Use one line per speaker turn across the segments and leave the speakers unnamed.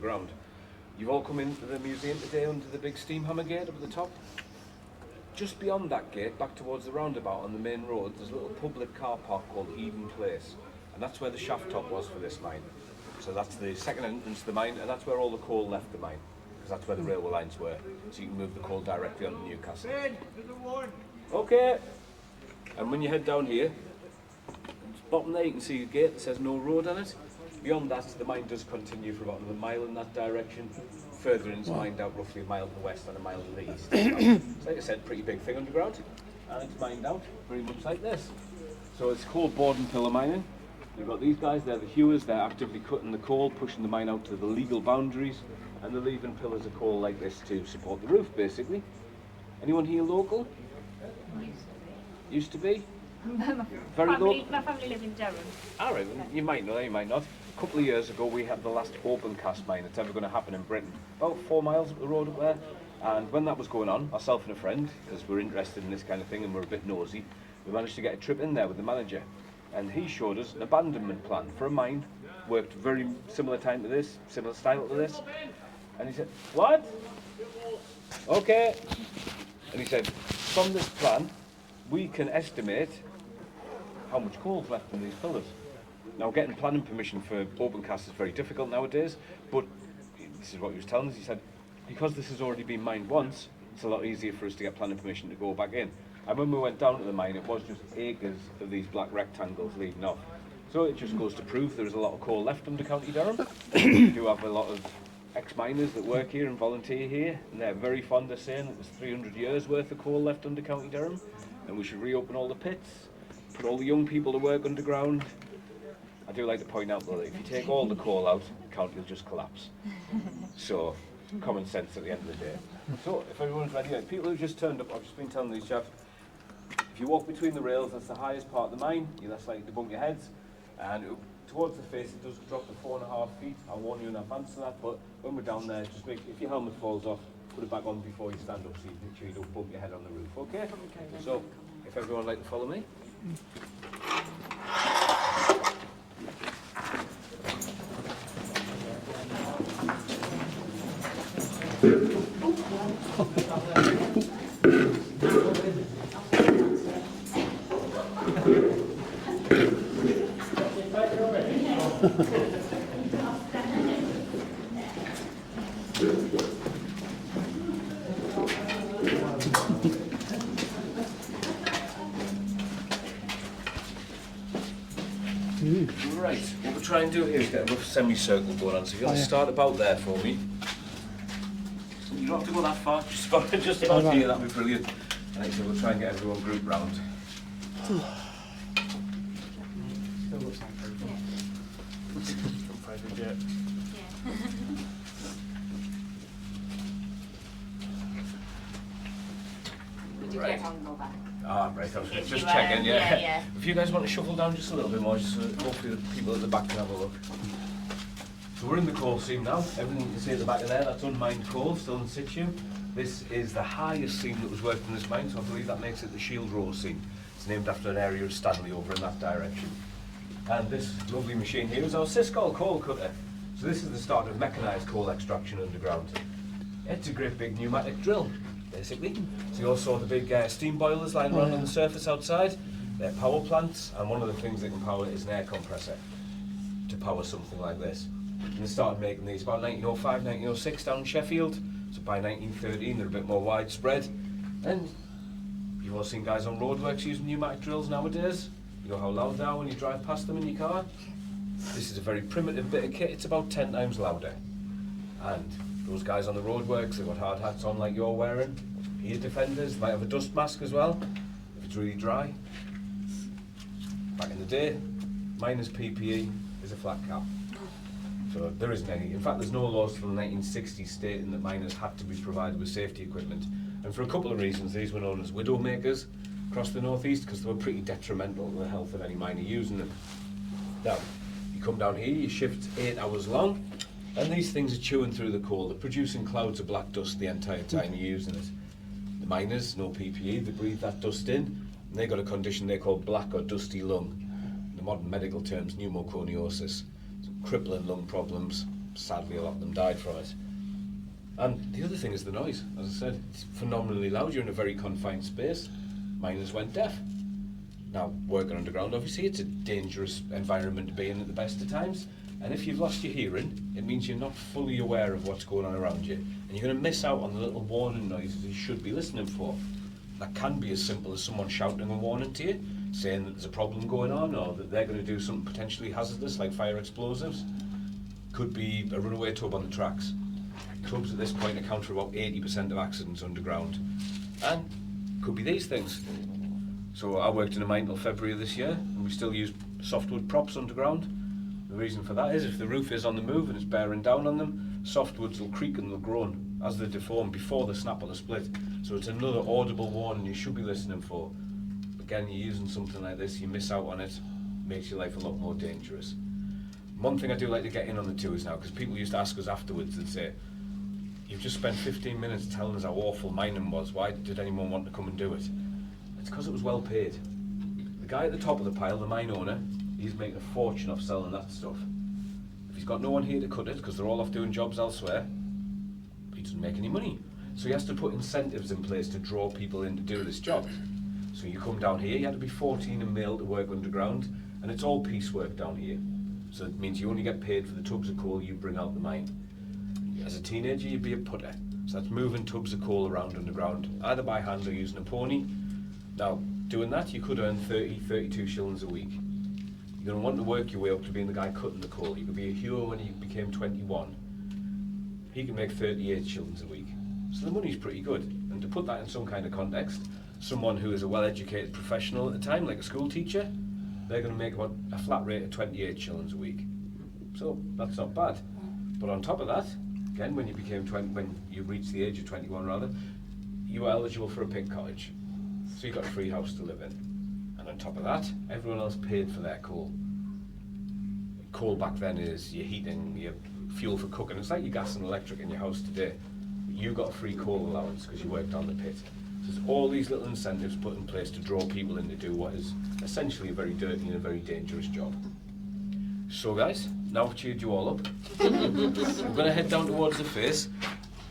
underground. You've all come into the museum today under the big steam hammer gate up at the top. Just beyond that gate, back towards the roundabout on the main road, there's a little public car park called Eden Place, and that's where the shaft top was for this mine. So that's the second entrance to the mine, and that's where all the coal left the mine, because that's where the railway lines were, so you can move the coal directly onto Newcastle. Okay, and when you head down here, bottom there you can see a gate that says no road on it. Beyond that, the mine does continue for about another mile in that direction. Further in, it's mined out roughly a mile to the west and a mile to the east. So like I said, pretty big thing underground, and it's mined out very much like this. So it's called board and pillar mining. You've got these guys, they're the hewers, they're actively cutting the coal, pushing the mine out to the legal boundaries, and they're leaving pillars of coal like this to support the roof, basically. Anyone here local? Used to be? Very local?
My family live in Durham.
All right, well, you might know, you might not. A couple of years ago, we had the last open cast mine that's ever going to happen in Britain. About 4 miles up the road up there. And when that was going on, myself and a friend, because we're interested in this kind of thing and we're a bit nosy, we managed to get a trip in there with the manager. And he showed us an abandonment plan for a mine. Worked very similar time to this, similar style to this. And he said, what? Okay. And he said, from this plan, we can estimate how much coal's left in these pillars. Now, getting planning permission for open cast is very difficult nowadays, but this is what he was telling us. He said, because this has already been mined once, it's a lot easier for us to get planning permission to go back in. And when we went down to the mine, it was just acres of these black rectangles leading off. So it just goes to prove there is a lot of coal left under County Durham. We do have a lot of ex-miners that work here and volunteer here, and they're very fond of saying that there's 300 years worth of coal left under County Durham, and we should reopen all the pits, put all the young people to work underground. I do like to point out though that if you take all the coal out, the county will just collapse. So, common sense at the end of the day. So, if everyone's ready, people who just turned up, I've just been telling these chaps, if you walk between the rails, that's the highest part of the mine, you're less likely to bump your heads, and towards the face it does drop to 4.5 feet. I'll warn you in advance of that, but when we're down there, just make, if your helmet falls off, put it back on before you stand up so you make sure you don't bump your head on the roof, okay? So, if everyone would like to follow me. Right, what we'll try and do here is get a rough semicircle going on, so if you'll start about there for me. You don't have to go that far, just about here, that'd be brilliant. And so we'll try and get everyone grouped round.
Still looks like from private jet.
Right. Ah, right, I was just checking, yeah. If you guys want to shuffle down just a little bit more, just so hopefully the people at the back can have a look. So we're in the coal seam now. Everything you can see at the back of there, that's unmined coal, still in situ. This is the highest seam that was worked in this mine, so I believe that makes it the Shield Row seam. It's named after an area of Stanley over in that direction. And this lovely machine here is our Siscol coal cutter. So this is the start of mechanised coal extraction underground. It's a great big pneumatic drill, basically. So you also saw the big steam boilers lying around on the surface outside. They're power plants, and one of the things they can power is an air compressor to power something like this. And they started making these about 1905, 1906 down in Sheffield. So by 1913 they're a bit more widespread. And you've all seen guys on roadworks using pneumatic drills nowadays. You know how loud they are when you drive past them in your car? This is a very primitive bit of kit, it's about 10 times louder. And those guys on the roadworks, they've got hard hats on like you're wearing, ear defenders, might have a dust mask as well, if it's really dry. Back in the day, miners' PPE is a flat cap. So there isn't any. In fact, there's no laws from the 1960s stating that miners had to be provided with safety equipment. And for a couple of reasons, these were known as widow makers across the northeast because they were pretty detrimental to the health of any miner using them. Now, you come down here, your shift's 8 hours long, and these things are chewing through the coal. They're producing clouds of black dust the entire time you're using it. The miners, no PPE, they breathe that dust in, and they got a condition they call black or dusty lung. In the modern medical terms, pneumoconiosis. So crippling lung problems, sadly a lot of them died from it. And the other thing is the noise. As I said, it's phenomenally loud. You're in a very confined space. Miners went deaf. Now, working underground, obviously, it's a dangerous environment to be in at the best of times. And if you've lost your hearing, it means you're not fully aware of what's going on around you. And you're going to miss out on the little warning noises you should be listening for. That can be as simple as someone shouting a warning to you, saying that there's a problem going on, or that they're going to do something potentially hazardous, like fire explosives. Could be a runaway tub on the tracks. Tubs at this point account for about 80% of accidents underground. And could be these things. So I worked in a mine until February of this year, and we still use softwood props underground. The reason for that is if the roof is on the move and it's bearing down on them, softwoods will creak and they'll groan as they deform before the snap or the split. So it's another audible warning you should be listening for. Again, you're using something like this, you miss out on it, makes your life a lot more dangerous. One thing I do like to get in on the tours now, because people used to ask us afterwards and say, you've just spent 15 minutes telling us how awful mining was, why did anyone want to come and do it? It's because it was well paid. The guy at the top of the pile, the mine owner, he's making a fortune off selling that stuff. If he's got no one here to cut it, because they're all off doing jobs elsewhere, he doesn't make any money. So he has to put incentives in place to draw people in to do this job. So you come down here, you have to be 14 and male to work underground, and it's all piecework down here. So it means you only get paid for the tubs of coal you bring out the mine. As a teenager, you'd be a putter. So that's moving tubs of coal around underground, either by hand or using a pony. Now, doing that, you could earn 30, 32 shillings a week. You're going to want to work your way up to being the guy cutting the coal. You could be a hero when you became 21. He can make 38 shillings a week. So the money's pretty good. And to put that in some kind of context, someone who is a well-educated professional at the time, like a school teacher, they're going to make about a flat rate of 28 shillings a week. So that's not bad. But on top of that, again, when you became when you reached the age of 21 rather, you were eligible for a pig cottage. So you got a free house to live in. And on top of that, everyone else paid for their coal. Coal back then is your heating, your fuel for cooking. It's like your gas and electric in your house today. But you got a free coal allowance because you worked on the pit. So there's all these little incentives put in place to draw people in to do what is essentially a very dirty and a very dangerous job. So guys, now I've cheered you all up. We're going to head down towards the face.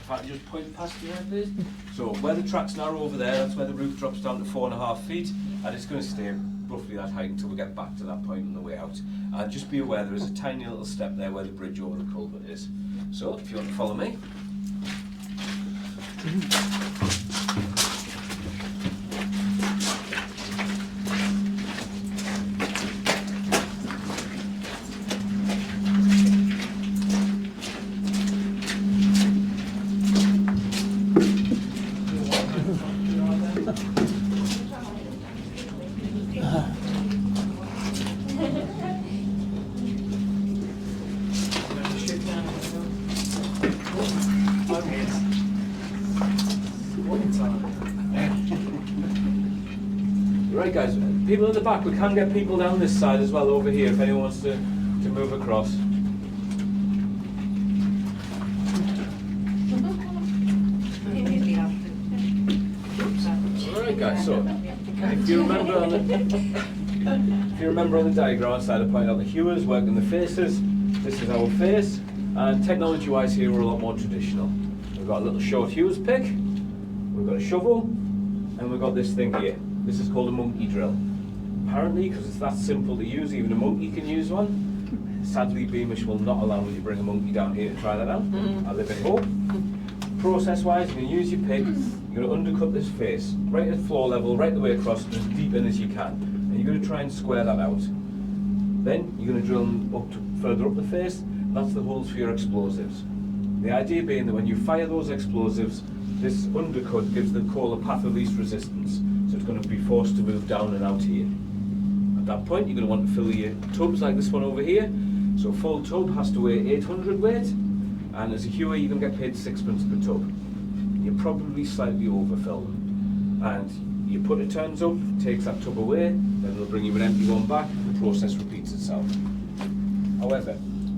If I can just point past you there, please. So where the track's narrow over there, that's where the roof drops down to 4.5 feet, and it's going to stay roughly that height until we get back to that point on the way out. And just be aware there is a tiny little step there where the bridge over the culvert is. So if you want to follow me. Right guys, people at the back, we can get people down this side as well over here if anyone wants to move across. Alright guys, so if you remember on the diagram outside I pointed out the hewers working the faces. This is our face, and technology wise here we're a lot more traditional. We've got a little short hewers pick, we've got a shovel, and we've got this thing here. This is called a monkey drill. Apparently, because it's that simple to use, even a monkey can use one. Sadly, Beamish will not allow me to bring a monkey down here to try that out. I live in Hope. Process-wise, you're going to use your pick, you're going to undercut this face, right at floor level, right the way across, as deep in as you can. And you're going to try and square that out. Then, you're going to drill further up the face, and that's the holes for your explosives. The idea being that when you fire those explosives, this undercut gives the coal a path of least resistance. So it's going to be forced to move down and out here. At that point, you're going to want to fill your tubs like this one over here. So a full tub has to weigh 800 weight, and as a hewer, you're going to get paid 6p per tub. You're probably slightly overfilled. And you put it turns up, takes that tub away, then it'll bring you an empty one back, the process repeats itself. However,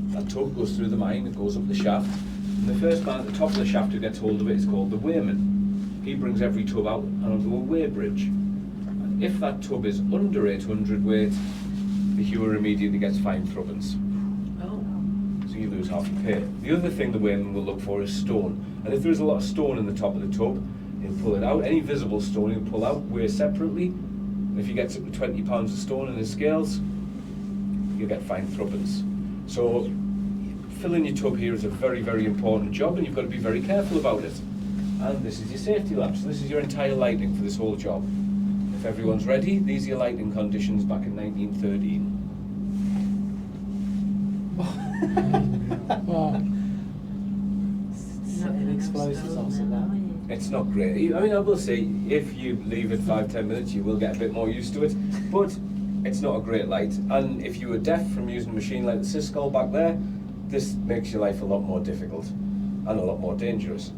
that tub goes through the mine, it goes up the shaft, and the first man at the top of the shaft who gets hold of it is called the weighman. He brings every tub out and onto a weigh bridge. And if that tub is under 800 weight, the hewer immediately gets fine thrubbins. Oh. So so you lose half your pay. The other thing the wayman will look for is stone, and if there's a lot of stone in the top of the tub, he'll pull it out. Any visible stone he'll pull out, weigh separately. If he gets up to 20 pounds of stone in his scales, you'll get fine threepence. So filling your tub here is a very, very important job, and you've got to be very careful about it. And this is your safety lamp, so this is your entire lighting for this whole job. If everyone's ready, these are your lighting conditions back in 1913.
Explosives also that.
It's not great. I mean, I will say, if you leave it 5-10 minutes, you will get a bit more used to it, but it's not a great light. And if you were deaf from using a machine like the Syscall back there, this makes your life a lot more difficult and a lot more dangerous.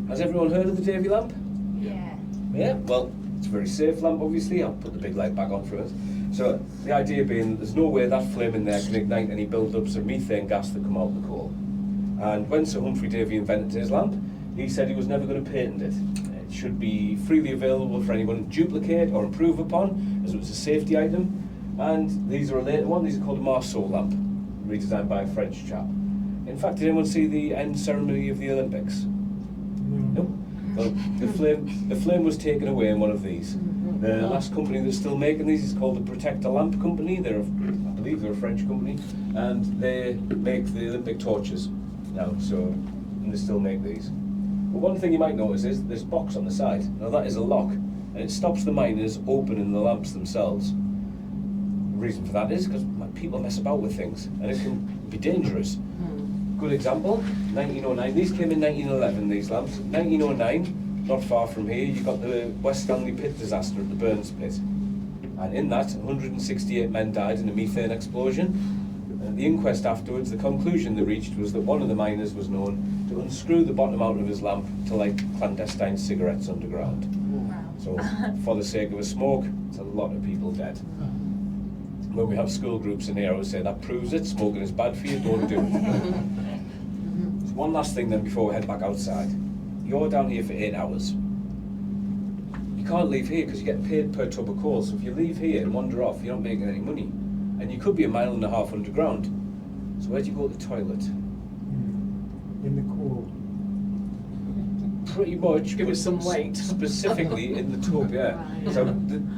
Has everyone heard of the Davy lamp?
Yeah.
Yeah, well, it's a very safe lamp, obviously. I'll put the big light back on for it. So the idea being that there's no way that flame in there can ignite any build-ups of methane gas that come out of the coal. And when Sir Humphrey Davy invented his lamp, he said he was never going to patent it. It should be freely available for anyone to duplicate or improve upon, as it was a safety item. And these are a later one. These are called a Marceau lamp, redesigned by a French chap. In fact, did anyone see the end ceremony of the Olympics? No? Well, the flame was taken away in one of these. The last company that's still making these is called the Protector Lamp Company. I believe they're a French company, and they make the Olympic torches now, and they still make these. But one thing you might notice is this box on the side. Now that is a lock, and it stops the miners opening the lamps themselves. The reason for that is because people mess about with things, and it can be dangerous. Good example, 1909. These came in 1911, these lamps. 1909, not far from here, you got the West Stanley Pit disaster at the Burns Pit. And in that, 168 men died in a methane explosion. And at the inquest afterwards, the conclusion they reached was that one of the miners was known to unscrew the bottom out of his lamp to light clandestine cigarettes underground.
Wow.
So, for the sake of a smoke, it's a lot of people dead. When we have school groups in here, I always say that proves it. Smoking is bad for you, don't do it. One last thing then before we head back outside. You're down here for 8 hours. You can't leave here because you get paid per tub of coal. So if you leave here and wander off, you're not making any money. And you could be 1.5 miles underground. So where do you go to the toilet?
In the coal.
Pretty much.
Give it some weight.
Specifically in the tub, yeah. So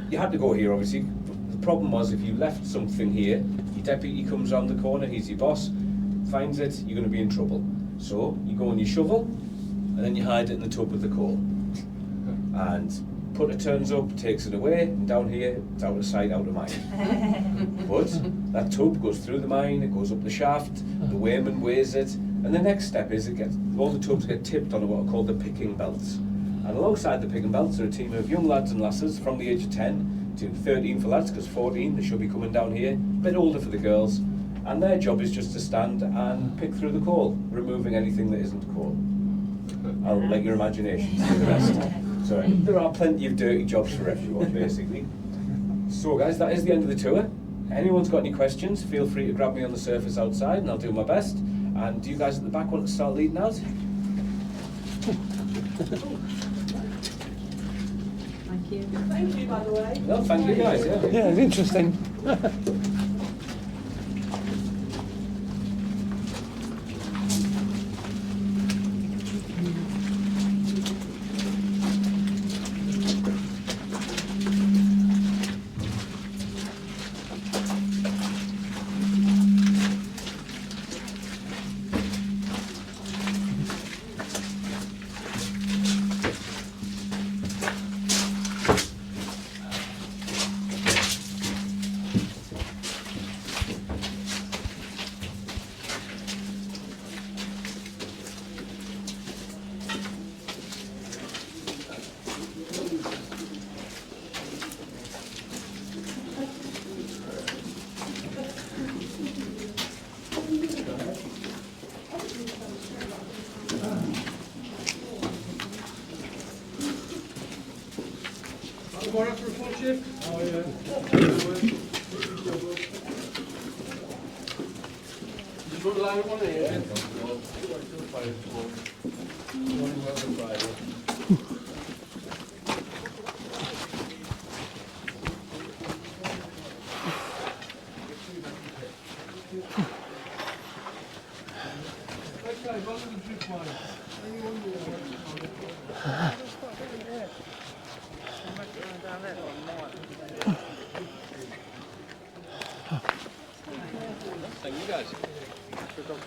you had to go here, obviously. The problem was if you left something here, your deputy comes around the corner, he's your boss, finds it, you're going to be in trouble. So you go on your shovel, and then you hide it in the tub with the coal. And putter turns up, takes it away, and down here, it's out of sight, out of mind. But that tub goes through the mine, it goes up the shaft, the weighman weighs it, and the next step is all the tubs get tipped on what are called the picking belts. And alongside the picking belts are a team of young lads and lasses from the age of 10 to 13 for lads, because 14 they should be coming down here, a bit older for the girls. And their job is just to stand and pick through the coal, removing anything that isn't coal. I'll let your imagination do the rest. So there are plenty of dirty jobs for everyone, basically. So guys, that is the end of the tour. Anyone's got any questions, feel free to grab me on the surface outside and I'll do my best. And do you guys at the back want to start leading out?
Thank you.
Thank you, by the way.
No, thank you guys, yeah.
Yeah, it's interesting.
Going up for a full shift? Oh, yeah. Just put a line of one here.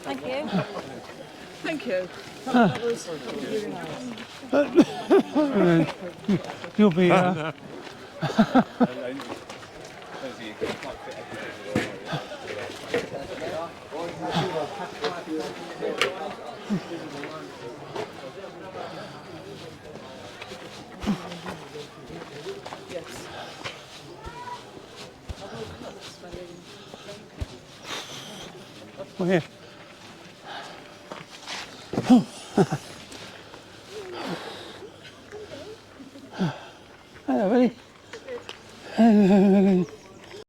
Thank you.
Thank you.
You'll be Well, here. Hello, buddy.